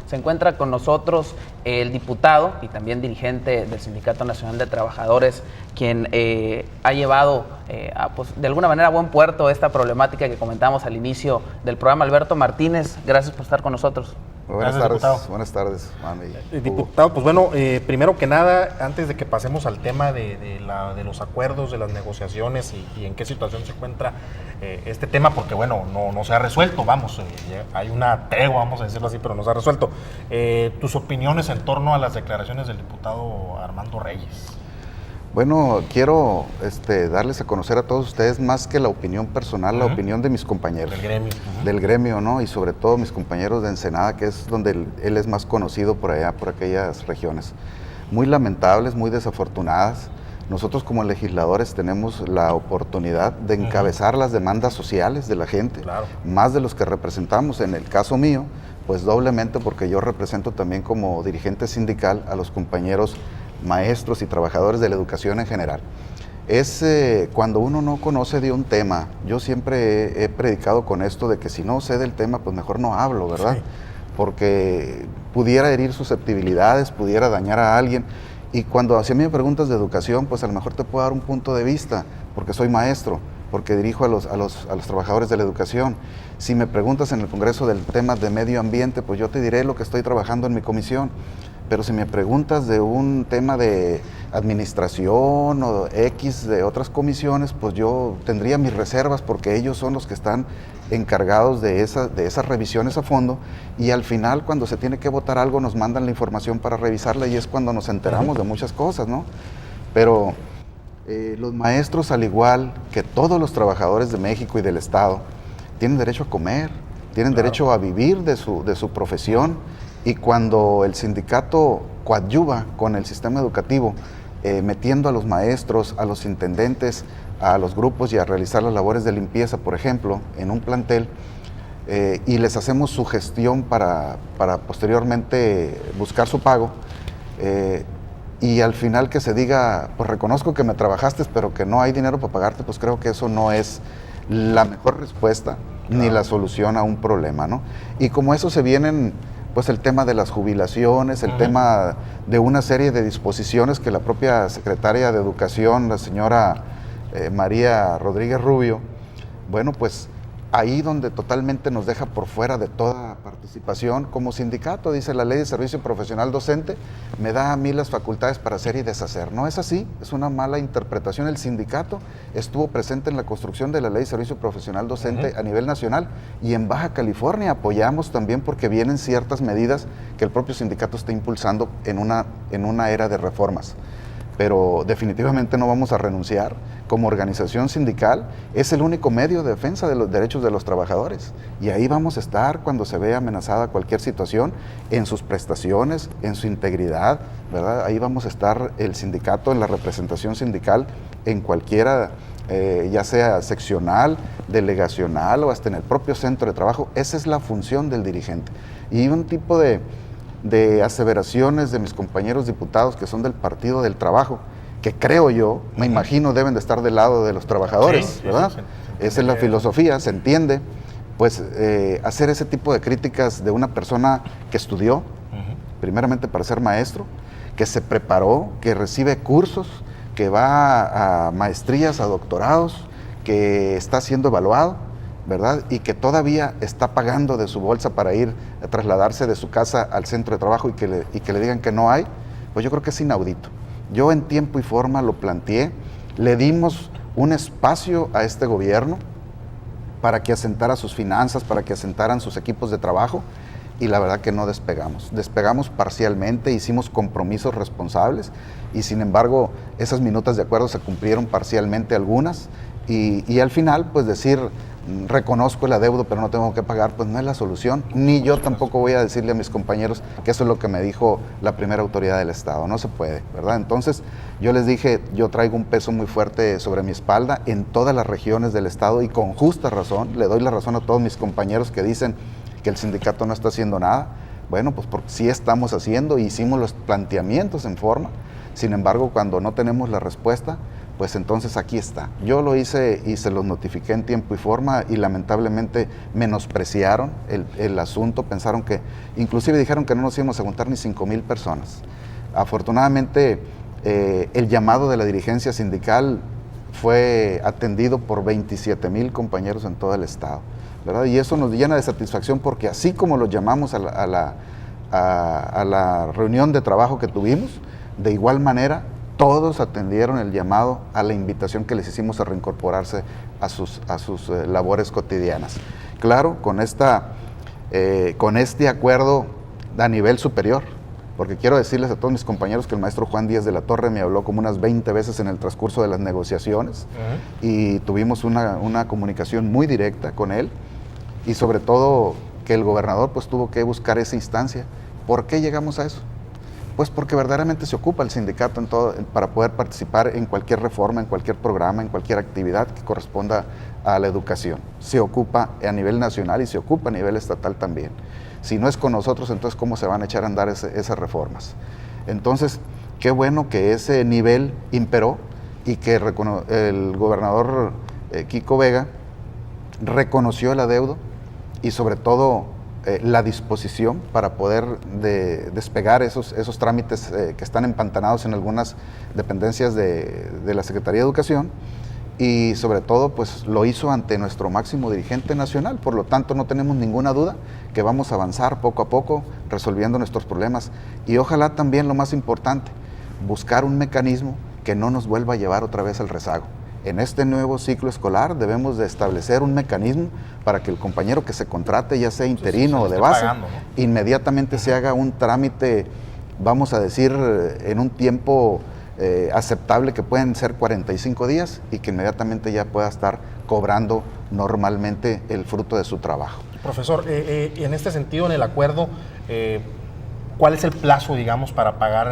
Se encuentra con nosotros el diputado y también dirigente del Sindicato Nacional de Trabajadores, quien ha llevado pues, de alguna manera a buen puerto esta problemática que comentamos al inicio del programa. Alberto Martínez, gracias por estar con nosotros. Buenas tardes, diputado. Buenas tardes, mami. Diputado, pues bueno, primero que nada, antes de que pasemos al tema de los acuerdos, de las negociaciones y en qué situación se encuentra este tema, porque bueno, no se ha resuelto, vamos, hay una tregua, vamos a decirlo así, pero no se ha resuelto. Tus opiniones en torno a las declaraciones del diputado Armando Reyes. Bueno, quiero darles a conocer a todos ustedes más que la opinión personal, la opinión de mis compañeros. Del gremio. Del gremio, ¿no? Y sobre todo mis compañeros de Ensenada, que es donde él es más conocido por allá, por aquellas regiones. Muy lamentables, muy desafortunadas. Nosotros como legisladores tenemos la oportunidad de encabezar las demandas sociales de la gente, claro, más de los que representamos. En el caso mío, pues doblemente porque yo represento también como dirigente sindical a los compañeros maestros y trabajadores de la educación en general. Es cuando uno no conoce de un tema, yo siempre he predicado con esto de que si no sé del tema, pues mejor no hablo, ¿verdad? Sí. Porque pudiera herir susceptibilidades, pudiera dañar a alguien. Y cuando hacia mí me preguntas de educación, pues a lo mejor te puedo dar un punto de vista, porque soy maestro, porque dirijo a los trabajadores de la educación. Si me preguntas en el Congreso del tema de medio ambiente, pues yo te diré lo que estoy trabajando en mi comisión. Pero si me preguntas de un tema de administración o X de otras comisiones, pues yo tendría mis reservas porque ellos son los que están encargados de esas revisiones a fondo, y al final cuando se tiene que votar algo nos mandan la información para revisarla y es cuando nos enteramos de muchas cosas, ¿no? Pero los maestros, al igual que todos los trabajadores de México y del Estado, tienen derecho a comer, tienen derecho a vivir de su profesión. Y cuando el sindicato coadyuva con el sistema educativo, metiendo a los maestros, a los intendentes, a los grupos y a realizar las labores de limpieza, por ejemplo, en un plantel, y les hacemos su gestión para posteriormente buscar su pago, y al final que se diga, pues reconozco que me trabajaste, pero que no hay dinero para pagarte, pues creo que eso no es la mejor respuesta, ni la solución a un problema, ¿no? Y como eso se vienen pues el tema de las jubilaciones, el tema de una serie de disposiciones que la propia secretaria de Educación, la señora María Rodríguez Rubio, bueno, pues ahí donde totalmente nos deja por fuera de toda participación como sindicato. Dice la Ley de Servicio Profesional Docente, me da a mí las facultades para hacer y deshacer. No es así, es una mala interpretación. El sindicato estuvo presente en la construcción de la Ley de Servicio Profesional Docente a nivel nacional, y en Baja California apoyamos también porque vienen ciertas medidas que el propio sindicato está impulsando en una era de reformas. Pero definitivamente no vamos a renunciar. Como organización sindical es el único medio de defensa de los derechos de los trabajadores, y ahí vamos a estar cuando se vea amenazada cualquier situación en sus prestaciones, en su integridad, ¿verdad? Ahí vamos a estar el sindicato, en la representación sindical, en cualquiera, ya sea seccional, delegacional o hasta en el propio centro de trabajo. Esa es la función del dirigente. Y un tipo de aseveraciones de mis compañeros diputados que son del Partido del Trabajo, que creo yo, me imagino deben de estar del lado de los trabajadores, ¿verdad? Esa es la filosofía, se entiende, pues hacer ese tipo de críticas de una persona que estudió, primeramente para ser maestro, que se preparó, que recibe cursos, que va a maestrías, a doctorados, que está siendo evaluado, ¿verdad? Y que todavía está pagando de su bolsa para ir a trasladarse de su casa al centro de trabajo y que le digan que no hay, pues yo creo que es inaudito. Yo en tiempo y forma lo planteé, le dimos un espacio a este gobierno para que asentara sus finanzas, para que asentaran sus equipos de trabajo, y la verdad que no despegamos. Despegamos parcialmente, hicimos compromisos responsables, y sin embargo esas minutas de acuerdo se cumplieron parcialmente algunas, y al final pues decir reconozco el adeudo pero no tengo que pagar, pues no es la solución, ni yo tampoco voy a decirle a mis compañeros que eso es lo que me dijo la primera autoridad del Estado, no se puede, ¿verdad? Entonces yo les dije, yo traigo un peso muy fuerte sobre mi espalda en todas las regiones del Estado, y con justa razón, le doy la razón a todos mis compañeros que dicen que el sindicato no está haciendo nada. Bueno, pues porque sí estamos haciendo, hicimos los planteamientos en forma. Sin embargo, cuando no tenemos la respuesta, pues entonces aquí está. Yo lo hice y se los notifiqué en tiempo y forma y lamentablemente menospreciaron el asunto, pensaron que, inclusive dijeron que no nos íbamos a juntar ni 5,000 personas. Afortunadamente, el llamado de la dirigencia sindical fue atendido por 27,000 compañeros en todo el estado, ¿verdad? Y eso nos llena de satisfacción porque así como los llamamos a la reunión de trabajo que tuvimos, de igual manera todos atendieron el llamado a la invitación que les hicimos a reincorporarse a sus labores cotidianas. Claro, con este acuerdo a nivel superior, porque quiero decirles a todos mis compañeros que el maestro Juan Díaz de la Torre me habló como unas 20 veces en el transcurso de las negociaciones y tuvimos una comunicación muy directa con él y sobre todo que el gobernador pues tuvo que buscar esa instancia. ¿Por qué llegamos a eso? Pues porque verdaderamente se ocupa el sindicato para poder participar en cualquier reforma, en cualquier programa, en cualquier actividad que corresponda a la educación. Se ocupa a nivel nacional y se ocupa a nivel estatal también. Si no es con nosotros, entonces ¿cómo se van a echar a andar esas reformas? Entonces, qué bueno que ese nivel imperó y que el gobernador Kiko Vega reconoció el adeudo y sobre todo la disposición para poder despegar esos trámites que están empantanados en algunas dependencias de la Secretaría de Educación y sobre todo pues lo hizo ante nuestro máximo dirigente nacional, por lo tanto no tenemos ninguna duda que vamos a avanzar poco a poco resolviendo nuestros problemas y ojalá también lo más importante, buscar un mecanismo que no nos vuelva a llevar otra vez al rezago. En este nuevo ciclo escolar debemos de establecer un mecanismo para que el compañero que se contrate, ya sea interino o de base, pagando, ¿no? Inmediatamente se haga un trámite, vamos a decir, en un tiempo aceptable, que pueden ser 45 días, y que inmediatamente ya pueda estar cobrando normalmente el fruto de su trabajo. Profesor, en este sentido, en el acuerdo, ¿cuál es el plazo, digamos, para pagar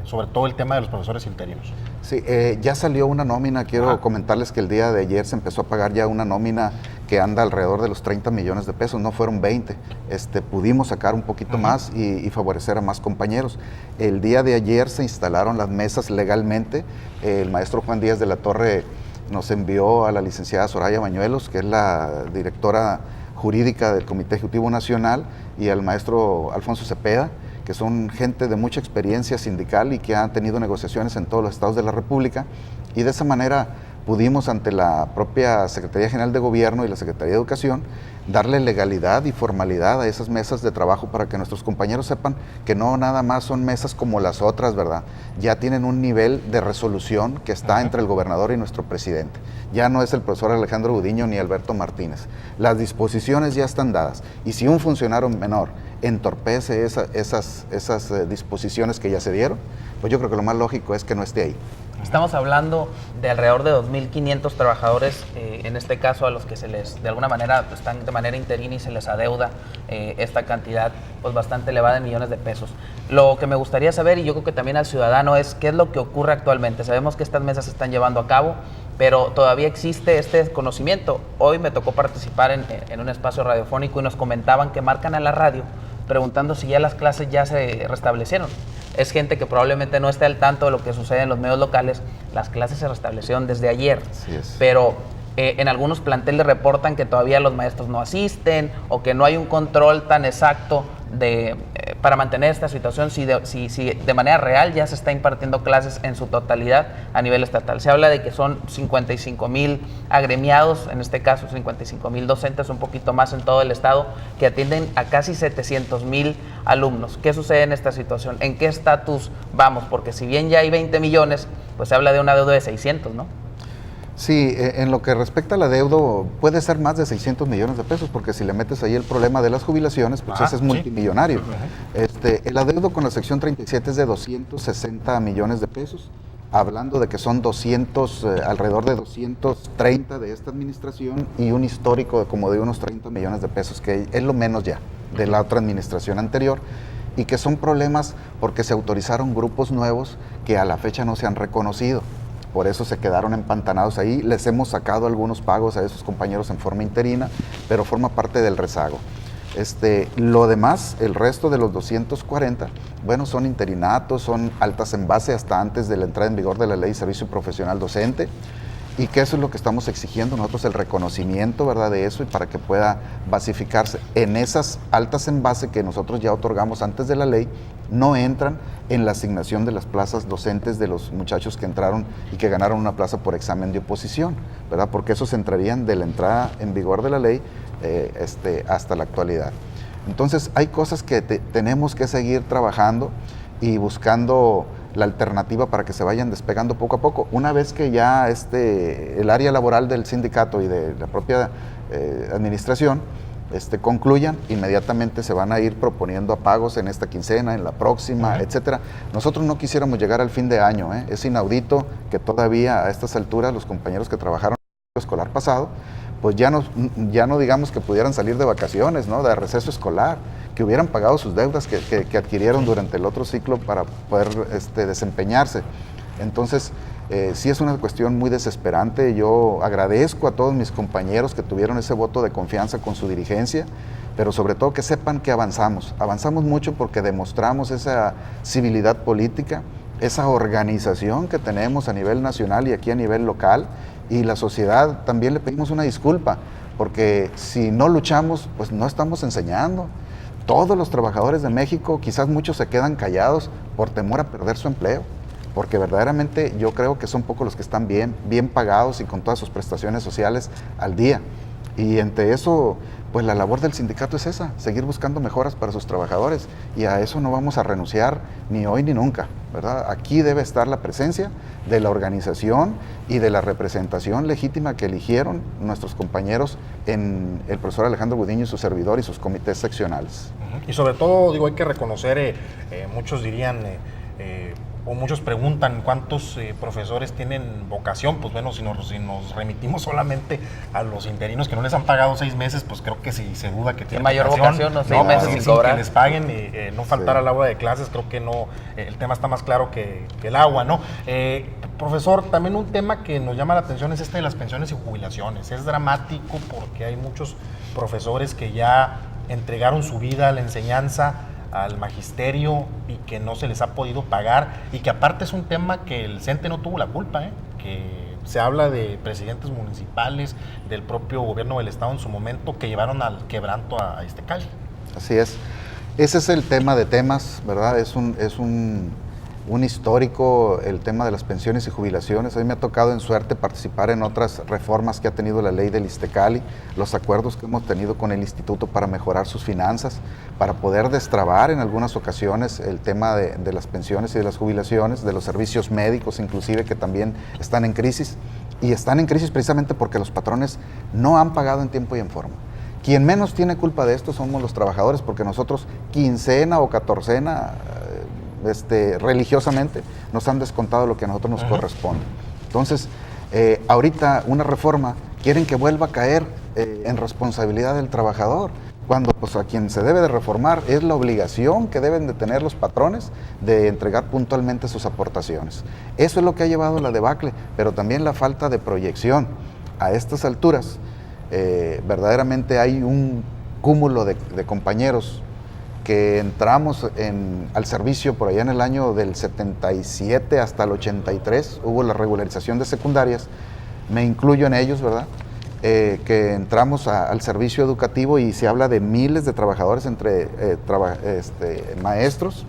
sobre todo el tema de los profesores interinos? Sí, ya salió una nómina, quiero comentarles que el día de ayer se empezó a pagar ya una nómina que anda alrededor de los 30 millones de pesos, no fueron 20, pudimos sacar un poquito más y favorecer a más compañeros. El día de ayer se instalaron las mesas legalmente, el maestro Juan Díaz de la Torre nos envió a la licenciada Soraya Bañuelos, que es la directora jurídica del Comité Ejecutivo Nacional, y al maestro Alfonso Cepeda, que son gente de mucha experiencia sindical y que han tenido negociaciones en todos los estados de la República, y de esa manera pudimos ante la propia Secretaría General de Gobierno y la Secretaría de Educación darle legalidad y formalidad a esas mesas de trabajo para que nuestros compañeros sepan que no nada más son mesas como las otras, ¿verdad? Ya tienen un nivel de resolución que está entre el gobernador y nuestro presidente. Ya no es el profesor Alejandro Gudiño ni Alberto Martínez. Las disposiciones ya están dadas, y si un funcionario menor entorpece esas disposiciones que ya se dieron, pues yo creo que lo más lógico es que no esté ahí. Estamos hablando de alrededor de 2.500 trabajadores, en este caso a los que se les, de alguna manera, están de manera interina y se les adeuda esta cantidad pues bastante elevada de millones de pesos. Lo que me gustaría saber, y yo creo que también al ciudadano, es qué es lo que ocurre actualmente. Sabemos que estas mesas se están llevando a cabo, pero todavía existe este desconocimiento. Hoy me tocó participar en un espacio radiofónico y nos comentaban que marcan a la radio preguntando si ya las clases ya se restablecieron. Es gente que probablemente no esté al tanto de lo que sucede en los medios locales. Las clases se restablecieron desde ayer, pero en algunos planteles reportan que todavía los maestros no asisten o que no hay un control tan exacto para mantener esta situación, si de manera real ya se está impartiendo clases en su totalidad a nivel estatal. Se habla de que son 55,000 agremiados, en este caso 55,000 docentes, un poquito más en todo el estado, que atienden a casi 700,000 alumnos. ¿Qué sucede en esta situación? ¿En qué estatus vamos? Porque si bien ya hay 20 millones, pues se habla de una deuda de 600, ¿no? Sí, en lo que respecta al adeudo, puede ser más de 600 millones de pesos, porque si le metes ahí el problema de las jubilaciones, pues ese es multimillonario. El adeudo con la sección 37 es de 260 millones de pesos, hablando de que son alrededor de 230 de esta administración y un histórico de como de unos 30 millones de pesos, que es lo menos ya de la otra administración anterior, y que son problemas porque se autorizaron grupos nuevos que a la fecha no se han reconocido. Por eso se quedaron empantanados ahí. Les hemos sacado algunos pagos a esos compañeros en forma interina, pero forma parte del rezago. Lo demás, el resto de los 240, bueno, son interinatos, son altas en base hasta antes de la entrada en vigor de la Ley de Servicio Profesional Docente, y que eso es lo que estamos exigiendo nosotros, el reconocimiento, ¿verdad?, de eso, y para que pueda basificarse en esas altas en base que nosotros ya otorgamos antes de la ley, no entran en la asignación de las plazas docentes de los muchachos que entraron y que ganaron una plaza por examen de oposición, ¿verdad?, porque esos entrarían de la entrada en vigor de la ley hasta la actualidad. Entonces hay cosas que tenemos que seguir trabajando y buscando la alternativa para que se vayan despegando poco a poco. Una vez que ya el área laboral del sindicato y de la propia administración concluyan, inmediatamente se van a ir proponiendo pagos en esta quincena, en la próxima, etcétera. Nosotros no quisiéramos llegar al fin de año, Es inaudito que todavía a estas alturas los compañeros que trabajaron en el escolar pasado, pues ya no digamos que pudieran salir de vacaciones, ¿no?, de receso escolar, que hubieran pagado sus deudas que adquirieron durante el otro ciclo para poder desempeñarse. Entonces, sí es una cuestión muy desesperante. Yo agradezco a todos mis compañeros que tuvieron ese voto de confianza con su dirigencia, pero sobre todo que sepan que avanzamos mucho porque demostramos esa civilidad política, esa organización que tenemos a nivel nacional y aquí a nivel local, y la sociedad también le pedimos una disculpa, porque si no luchamos, pues no estamos enseñando. Todos los trabajadores de México, quizás muchos se quedan callados por temor a perder su empleo, porque verdaderamente yo creo que son pocos los que están bien pagados y con todas sus prestaciones sociales al día. Y entre eso, pues la labor del sindicato es esa, seguir buscando mejoras para sus trabajadores, y a eso no vamos a renunciar ni hoy ni nunca, ¿verdad? Aquí debe estar la presencia de la organización y de la representación legítima que eligieron nuestros compañeros en el profesor Alejandro Gudiño y su servidor y sus comités seccionales. Y sobre todo, digo, hay que reconocer, muchos dirían, o muchos preguntan cuántos profesores tienen vocación. Pues bueno, si nos remitimos solamente a los interinos que no les han pagado 6 meses, pues creo que si se duda que tienen mayor vocación, ¿no? 6 meses sin cobrar. Que les paguen y no faltar al aula de clases, creo que no, el tema está más claro que el agua, ¿no? Profesor, también un tema que nos llama la atención es de las pensiones y jubilaciones. Es dramático porque hay muchos profesores que ya entregaron su vida a la enseñanza, al magisterio, y que no se les ha podido pagar, y que aparte es un tema que el CENTE no tuvo la culpa, que se habla de presidentes municipales, del propio gobierno del estado en su momento, que llevaron al quebranto a Iztacali. Así es. Ese es el tema de temas, ¿verdad? Es un histórico el tema de las pensiones y jubilaciones. A mí me ha tocado en suerte participar en otras reformas que ha tenido la ley del Iztacali, los acuerdos que hemos tenido con el instituto para mejorar sus finanzas, para poder destrabar en algunas ocasiones el tema de las pensiones y de las jubilaciones, de los servicios médicos inclusive, que también están en crisis, y están en crisis precisamente porque los patrones no han pagado en tiempo y en forma. Quien menos tiene culpa de esto somos los trabajadores, porque nosotros quincena o catorcena religiosamente nos han descontado lo que a nosotros nos corresponde. Entonces, ahorita una reforma quieren que vuelva a caer en responsabilidad del trabajador, cuando pues a quien se debe de reformar es la obligación que deben de tener los patrones de entregar puntualmente sus aportaciones. Eso es lo que ha llevado a la debacle, pero también la falta de proyección. A estas alturas, verdaderamente hay un cúmulo de compañeros que entramos al servicio por allá en el año del 77 hasta el 83, hubo la regularización de secundarias, me incluyo en ellos, ¿verdad? Que entramos al servicio educativo, y se habla de miles de trabajadores entre maestros,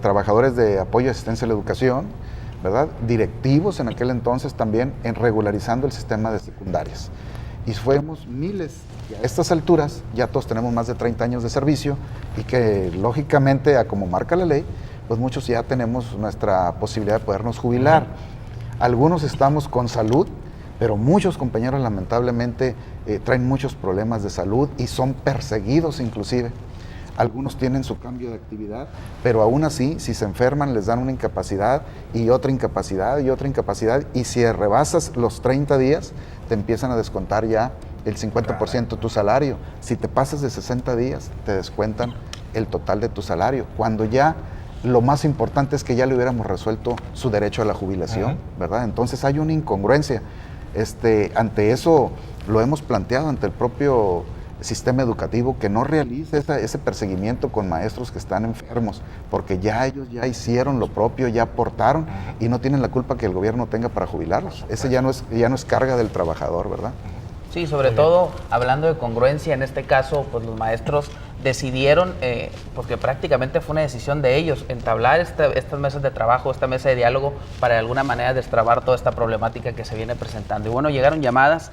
trabajadores de apoyo y asistencia a la educación, ¿verdad? Directivos en aquel entonces también, en regularizando el sistema de secundarias. Y fuimos miles. Y a estas alturas ya todos tenemos más de 30 años de servicio, y que lógicamente, a como marca la ley, pues muchos ya tenemos nuestra posibilidad de podernos jubilar. Algunos estamos con salud, pero muchos compañeros lamentablemente traen muchos problemas de salud y son perseguidos inclusive. Algunos tienen su cambio de actividad, pero aún así, si se enferman, les dan una incapacidad y otra incapacidad y otra incapacidad, y si rebasas los 30 días, te empiezan a descontar ya el 50% de tu salario. Si te pasas de 60 días, te descuentan el total de tu salario, cuando ya lo más importante es que ya le hubiéramos resuelto su derecho a la jubilación, ¿verdad? Entonces hay una incongruencia. Ante eso lo hemos planteado ante el propio sistema educativo que no realice ese perseguimiento con maestros que están enfermos, porque ya ellos ya hicieron lo propio, ya aportaron y no tienen la culpa que el gobierno tenga para jubilarlos. Ese ya no es carga del trabajador, ¿verdad? Sí, sobre todo hablando de congruencia, en este caso, pues los maestros decidieron, porque prácticamente fue una decisión de ellos, entablar estas mesas de trabajo, esta mesa de diálogo, para de alguna manera destrabar toda esta problemática que se viene presentando. Y bueno, llegaron llamadas,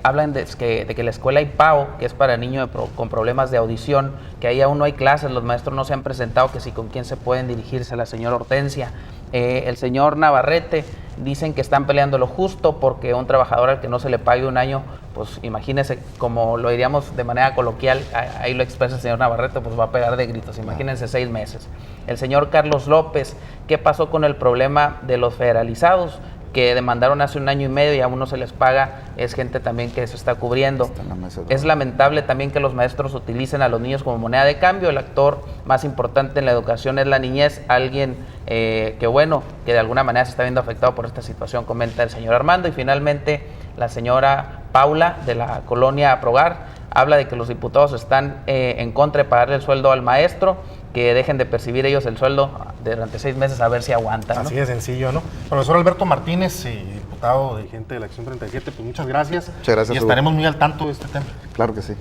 hablan de que la escuela IPAO, que es para niños con problemas de audición, que ahí aún no hay clases, los maestros no se han presentado, que si con quién se pueden dirigirse, a la señora Hortensia. El señor Navarrete, dicen que están peleando lo justo porque un trabajador al que no se le pague un año, pues imagínense, como lo diríamos de manera coloquial, ahí lo expresa el señor Navarrete, pues va a pegar de gritos, imagínense 6 meses. El señor Carlos López, ¿qué pasó con el problema de los federalizados? Que demandaron hace 1 año y medio y aún no se les paga, es gente también que se está cubriendo. Es lamentable también que los maestros utilicen a los niños como moneda de cambio. El actor más importante en la educación es la niñez, alguien que bueno, que de alguna manera se está viendo afectado por esta situación, comenta el señor Armando. Y finalmente la señora Paula de la colonia Progar habla de que los diputados están en contra de pagarle el sueldo al maestro, que dejen de percibir ellos el sueldo durante 6 meses a ver si aguantan, ¿no? Así de sencillo, ¿no? Profesor Alberto Martínez, diputado dirigente de la Acción 37, pues muchas gracias. Muchas gracias. Y estaremos muy al tanto de este tema. Claro que sí.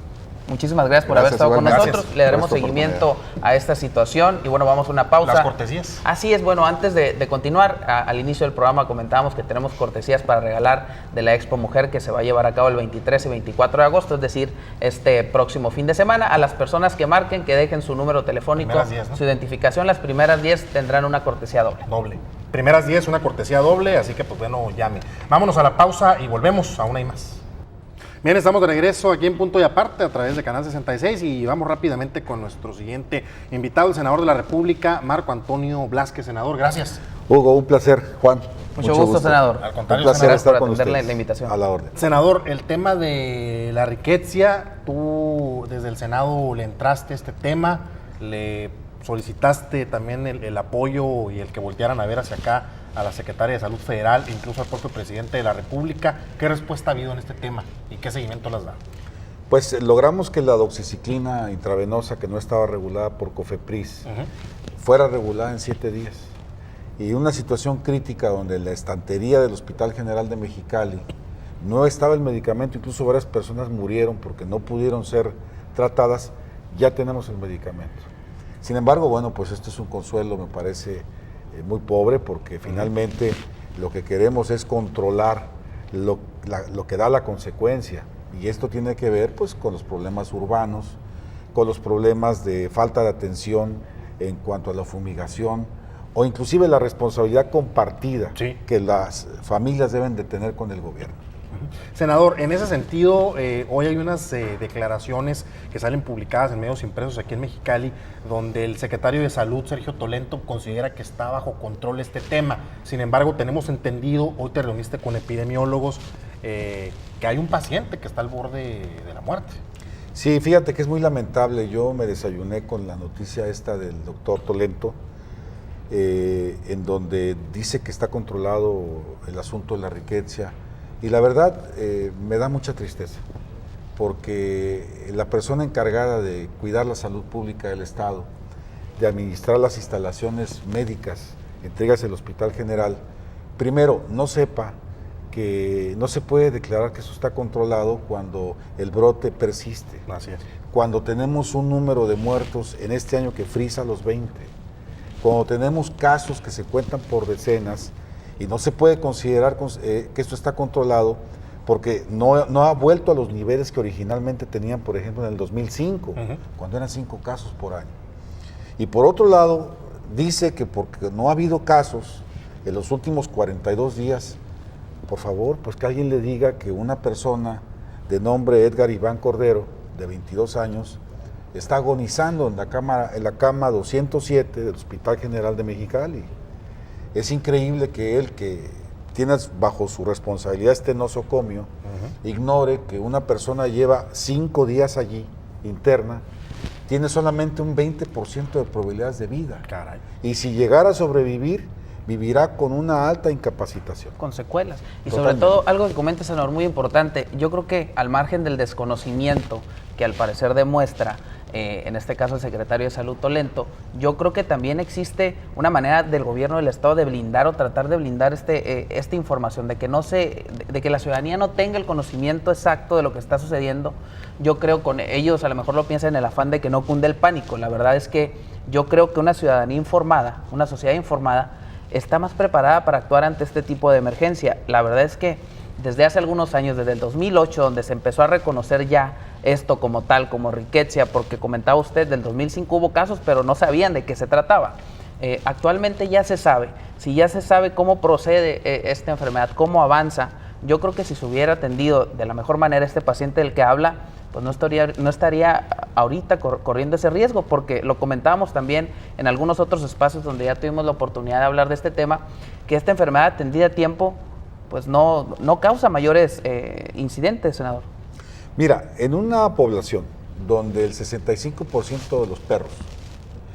Muchísimas gracias por haber estado con nosotros. Le daremos seguimiento a esta situación y bueno, vamos a una pausa. Las cortesías. Así es, bueno, antes de continuar, al inicio del programa comentábamos que tenemos cortesías para regalar de la Expo Mujer que se va a llevar a cabo el 23 y 24 de agosto, es decir, este próximo fin de semana. A las personas que marquen, que dejen su número telefónico, 10, ¿no? Su identificación, las primeras 10 tendrán una cortesía doble. Primeras 10, una cortesía doble, así que pues bueno, llame. Vámonos a la pausa y volvemos a una y más. Bien, estamos de regreso aquí en Punto y Aparte a través de Canal 66 y vamos rápidamente con nuestro siguiente invitado, el senador de la República, Marco Antonio Blázquez. Senador, gracias. Hugo, un placer. Juan. Mucho gusto, senador. Al contrario, un placer gracias por estar con atender ustedes. la invitación. A la orden. Senador, el tema de la riqueza, tú desde el Senado le entraste a este tema, le solicitaste también el apoyo y el que voltearan a ver hacia acá a la Secretaria de Salud Federal, incluso al propio Presidente de la República. ¿Qué respuesta ha habido en este tema y qué seguimiento las da? Pues logramos que la doxiciclina intravenosa, que no estaba regulada por COFEPRIS, fuera regulada en 7 días. Y una situación crítica donde en la estantería del Hospital General de Mexicali no estaba el medicamento, incluso varias personas murieron porque no pudieron ser tratadas, ya tenemos el medicamento. Sin embargo, bueno, pues esto es un consuelo, me parece muy pobre, porque finalmente lo que queremos es controlar lo que da la consecuencia. Y esto tiene que ver pues con los problemas urbanos, con los problemas de falta de atención en cuanto a la fumigación, o inclusive la responsabilidad compartida que las familias deben de tener con el gobierno. Senador, en ese sentido, hoy hay unas declaraciones que salen publicadas en medios impresos aquí en Mexicali, donde el secretario de Salud, Sergio Tolento, considera que está bajo control este tema. Sin embargo, tenemos entendido, hoy te reuniste con epidemiólogos, que hay un paciente que está al borde de la muerte. Sí, fíjate que es muy lamentable. Yo me desayuné con la noticia esta del doctor Tolento, en donde dice que está controlado el asunto de la riqueza. Y la verdad, me da mucha tristeza, porque la persona encargada de cuidar la salud pública del Estado, de administrar las instalaciones médicas, entregas del Hospital General, primero, no sepa que no se puede declarar que eso está controlado cuando el brote persiste. Así es. Cuando tenemos un número de muertos en este año que frisa los 20, cuando tenemos casos que se cuentan por decenas, y no se puede considerar que esto está controlado porque no ha vuelto a los niveles que originalmente tenían, por ejemplo, en el 2005, cuando eran 5 casos por año. Y por otro lado, dice que porque no ha habido casos en los últimos 42 días, por favor, pues que alguien le diga que una persona de nombre Edgar Iván Cordero, de 22 años, está agonizando en la cama 207 del Hospital General de Mexicali. Es increíble que él, que tiene bajo su responsabilidad este nosocomio, ignore que una persona lleva 5 días allí, interna, tiene solamente un 20% de probabilidades de vida. Caray. Y si llegara a sobrevivir, vivirá con una alta incapacitación. Con secuelas. Y Totalmente. sobre todo, algo que comenta, senador, muy importante, yo creo que al margen del desconocimiento que al parecer demuestra, en este caso el secretario de Salud Tolento, yo creo que también existe una manera del gobierno del estado de blindar o tratar de blindar esta información, de que la ciudadanía no tenga el conocimiento exacto de lo que está sucediendo. Yo creo con ellos a lo mejor lo piensan en el afán de que no cunde el pánico. La verdad es que yo creo que una ciudadanía informada, una sociedad informada, está más preparada para actuar ante este tipo de emergencia. La verdad es que desde hace algunos años, desde el 2008, donde se empezó a reconocer ya esto como tal, como rickettsia, porque comentaba usted, del 2005 hubo casos, pero no sabían de qué se trataba. Actualmente ya se sabe, si ya se sabe cómo procede esta enfermedad, cómo avanza, yo creo que si se hubiera atendido de la mejor manera este paciente del que habla, pues no estaría ahorita corriendo ese riesgo, porque lo comentábamos también en algunos otros espacios donde ya tuvimos la oportunidad de hablar de este tema, que esta enfermedad atendida a tiempo pues no causa mayores incidentes, senador. Mira, en una población donde el 65% de los perros,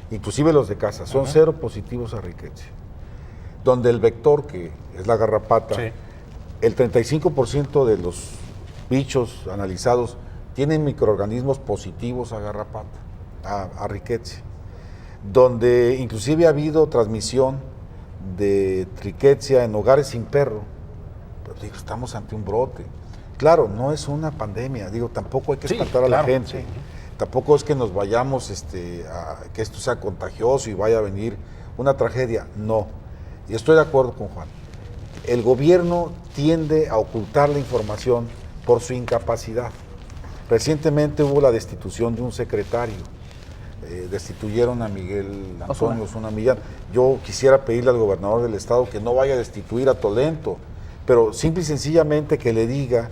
inclusive los de casa, son cero positivos a rickettsia, donde el vector, que es la garrapata, sí, el 35% de los bichos analizados tienen microorganismos positivos a garrapata, a rickettsia, donde inclusive ha habido transmisión de rickettsia en hogares sin perro. Pero digo, estamos ante un brote. Claro, no es una pandemia, digo, tampoco hay que espantar a la gente, sí. Tampoco es que nos vayamos que esto sea contagioso y vaya a venir una tragedia, no. Y estoy de acuerdo con Juan. El gobierno tiende a ocultar la información por su incapacidad. Recientemente hubo la destitución de un secretario, destituyeron a Miguel Antonio Osuna Millán. Yo quisiera pedirle al gobernador del estado que no vaya a destituir a Tolento, pero simple y sencillamente que le diga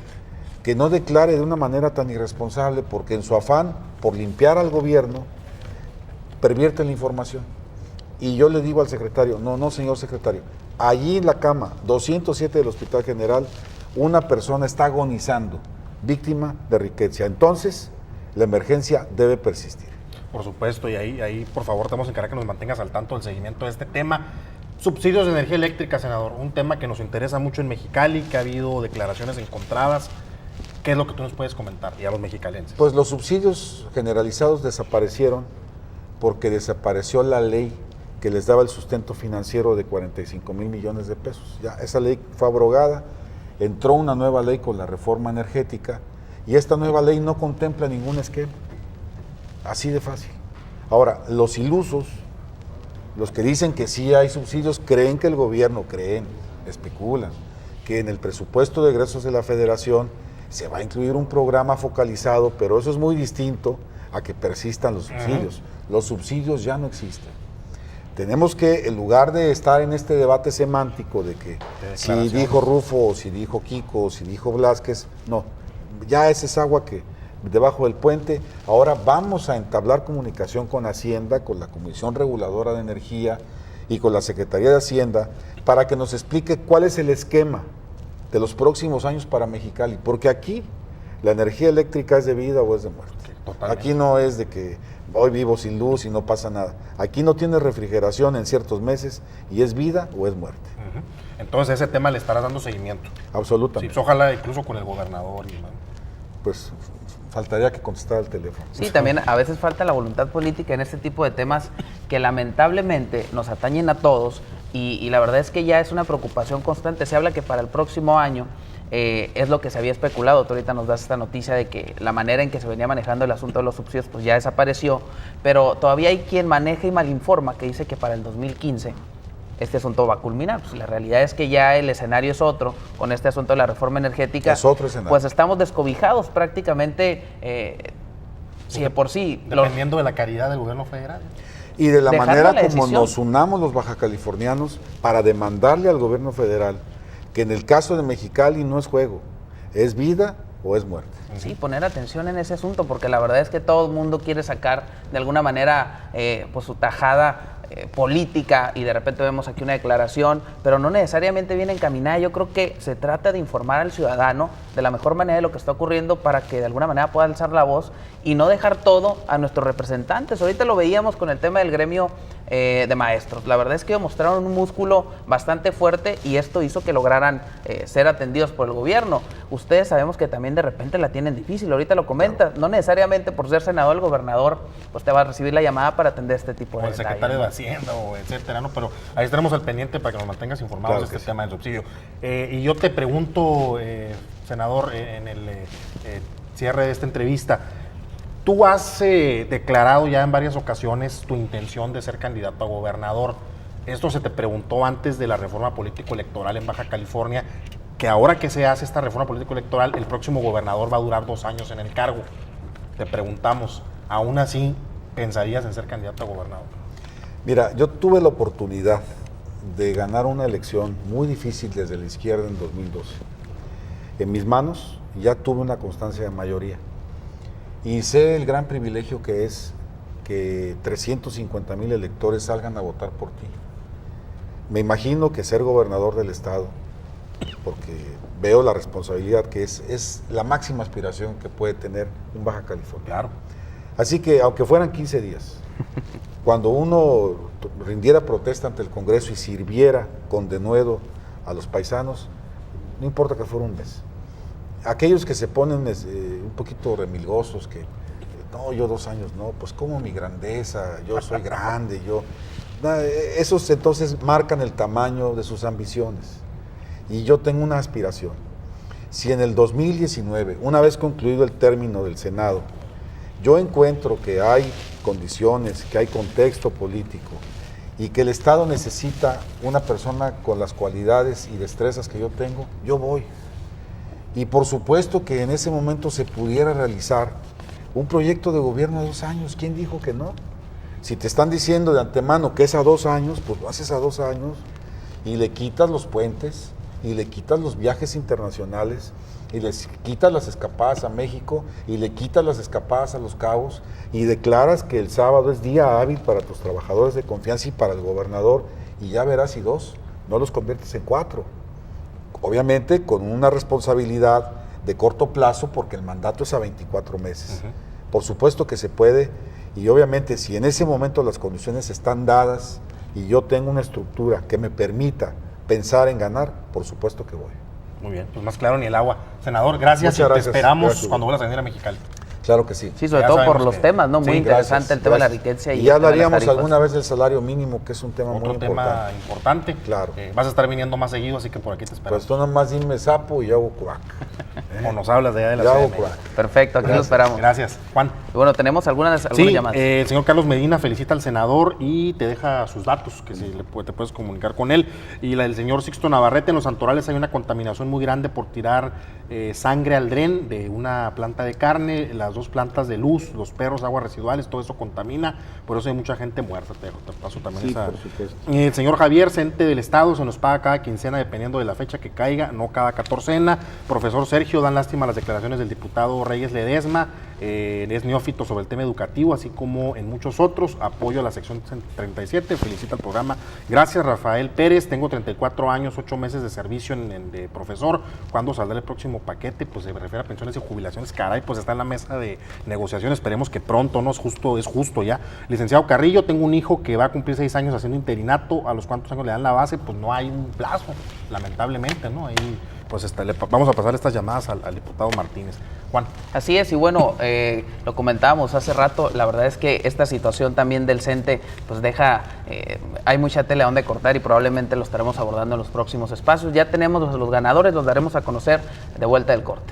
que no declare de una manera tan irresponsable, porque en su afán por limpiar al gobierno, pervierte la información. Y yo le digo al secretario, no señor secretario, allí en la cama 207 del Hospital General, una persona está agonizando, víctima de rickettsia. Entonces, la emergencia debe persistir. Por supuesto, y ahí por favor te vamos a encargar que nos mantengas al tanto del seguimiento de este tema. Subsidios de energía eléctrica, senador, un tema que nos interesa mucho en Mexicali, que ha habido declaraciones encontradas. ¿Qué es lo que tú nos puedes comentar y a los mexicalenses? Pues los subsidios generalizados desaparecieron porque desapareció la ley que les daba el sustento financiero de 45 mil millones de pesos. Ya esa ley fue abrogada, entró una nueva ley con la reforma energética y esta nueva ley no contempla ningún esquema. Así de fácil. Ahora, los ilusos, los que dicen que sí hay subsidios, creen que el gobierno, especulan, que en el presupuesto de egresos de la Federación se va a incluir un programa focalizado, pero eso es muy distinto a que persistan los subsidios. Los subsidios ya no existen. Tenemos que, en lugar de estar en este debate semántico de que si dijo Rufo, o si dijo Kiko, o si dijo Blázquez, no, ya esa es agua que debajo del puente. Ahora vamos a entablar comunicación con Hacienda, con la Comisión Reguladora de Energía y con la Secretaría de Hacienda para que nos explique cuál es el esquema de los próximos años para Mexicali, porque aquí la energía eléctrica es de vida o es de muerte. Totalmente. Aquí no es de que hoy vivo sin luz y no pasa nada. Aquí no tiene refrigeración en ciertos meses y es vida o es muerte. Entonces ese tema le estarás dando seguimiento. Absolutamente. Sí, pues ojalá incluso con el gobernador. Pues faltaría que contestara el teléfono. Sí, también a veces falta la voluntad política en este tipo de temas que lamentablemente nos atañen a todos y la verdad es que ya es una preocupación constante. Se habla que para el próximo año es lo que se había especulado. Tú ahorita nos das esta noticia de que la manera en que se venía manejando el asunto de los subsidios pues ya desapareció, pero todavía hay quien maneja y malinforma que dice que para el 2015 este asunto va a culminar. Pues la realidad es que ya el escenario es otro, con este asunto de la reforma energética. Es otro escenario. Pues estamos descobijados prácticamente, sí, de por sí. Dependiendo de la caridad del gobierno federal. Y de la manera como nos unamos los bajacalifornianos para demandarle al gobierno federal que en el caso de Mexicali no es juego, es vida o es muerte. Sí, poner atención en ese asunto, porque la verdad es que todo el mundo quiere sacar de alguna manera pues su tajada política y de repente vemos aquí una declaración, pero no necesariamente viene encaminada. Yo creo que se trata de informar al ciudadano de la mejor manera de lo que está ocurriendo para que de alguna manera pueda alzar la voz y no dejar todo a nuestros representantes. Ahorita lo veíamos con el tema del gremio de maestros. La verdad es que mostraron un músculo bastante fuerte y esto hizo que lograran ser atendidos por el gobierno. Ustedes sabemos que también de repente la tienen difícil, ahorita lo comentas, no necesariamente por ser senador el gobernador pues te va a recibir la llamada para atender este tipo de detalles. O el secretario de Hacienda, o etcétera, ¿no? Pero ahí estaremos al pendiente para que nos mantengas informados de este tema del subsidio. Y yo te pregunto, senador, en el cierre de esta entrevista, tú has declarado ya en varias ocasiones tu intención de ser candidato a gobernador. Esto se te preguntó antes de la reforma político-electoral en Baja California, que ahora que se hace esta reforma político-electoral, el próximo gobernador va a durar 2 años en el cargo. Te preguntamos, ¿aún así pensarías en ser candidato a gobernador? Mira, yo tuve la oportunidad de ganar una elección muy difícil desde la izquierda en 2012. En mis manos ya tuve una constancia de mayoría. Y sé el gran privilegio que es que 350,000 electores salgan a votar por ti. Me imagino que ser gobernador del estado, porque veo la responsabilidad que es la máxima aspiración que puede tener un Baja California. Claro. Así que, aunque fueran 15 días, cuando uno rindiera protesta ante el Congreso y sirviera con denuedo a los paisanos, no importa que fuera un mes. Aquellos que se ponen un poquito remilgosos, que no, yo 2 años no, pues como mi grandeza, yo soy grande, esos entonces marcan el tamaño de sus ambiciones. Y yo tengo una aspiración. Si en el 2019, una vez concluido el término del Senado, yo encuentro que hay condiciones, que hay contexto político y que el Estado necesita una persona con las cualidades y destrezas que yo tengo, yo voy. Y por supuesto que en ese momento se pudiera realizar un proyecto de gobierno de 2 años. ¿Quién dijo que no? Si te están diciendo de antemano que es a 2 años, pues lo haces a 2 años y le quitas los puentes y le quitas los viajes internacionales y les quitas las escapadas a México y le quitas las escapadas a Los Cabos y declaras que el sábado es día hábil para tus trabajadores de confianza y para el gobernador y ya verás si 2, no los conviertes en 4. Obviamente con una responsabilidad de corto plazo porque el mandato es a 24 meses. Por supuesto que se puede y obviamente si en ese momento las condiciones están dadas y yo tengo una estructura que me permita pensar en ganar, por supuesto que voy. Muy bien, pues más claro ni el agua. Senador, gracias. Muchas gracias. Te esperamos Gracias. cuando vuelvas a venir a Mexicali. Claro que sí. Sí, sobre Ya todo por sabemos los que- temas, ¿no? Muy Sí, interesante gracias, el tema de la gracias. riqueza Y el ya tema de las hablaríamos tarifas. alguna vez del salario mínimo, que es un tema Otro muy tema importante. importante. Claro. Vas a estar viniendo más seguido, así que por aquí te esperamos. Pues tú nomás dime sapo y yo hago cuac. O nos hablas de allá de la Yo Ciudad de hago México. cuac. Perfecto, aquí lo esperamos. Gracias. Juan. Y bueno, tenemos algunas Sí, llamadas. el señor Carlos Medina felicita al senador y te deja sus datos, que te puedes comunicar con él. Y la del señor Sixto Navarrete, en Los Santorales hay una contaminación muy grande por tirar sangre al dren de una planta de carne, las 2 plantas de luz, los perros, aguas residuales, todo eso contamina, por eso hay mucha gente muerta. Te paso también Sí, esa. por supuesto. El señor Javier, Cente del Estado, se nos paga cada quincena dependiendo de la fecha que caiga, no cada catorcena. Profesor Sergio, dan lástima las declaraciones del diputado Reyes Ledesma, es neófito sobre el tema educativo, así como en muchos otros. Apoyo a la sección 37, felicita al programa. Gracias, Rafael Pérez, tengo 34 años, 8 meses de servicio de profesor. ¿Cuándo saldrá el próximo paquete? Pues se refiere a pensiones y jubilaciones. Caray, pues está en la mesa de negociación, esperemos que pronto, no es justo ya. Licenciado Carrillo, tengo un hijo que va a cumplir 6 años haciendo interinato. ¿A los cuántos años le dan la base? Pues no hay un plazo, lamentablemente, ¿no? Ahí pues vamos a pasar estas llamadas al diputado Martínez. Juan. Así es, y bueno, lo comentábamos hace rato, la verdad es que esta situación también del CENTE pues deja, hay mucha tela donde cortar y probablemente lo estaremos abordando en los próximos espacios. Ya tenemos los ganadores, los daremos a conocer de vuelta del corte.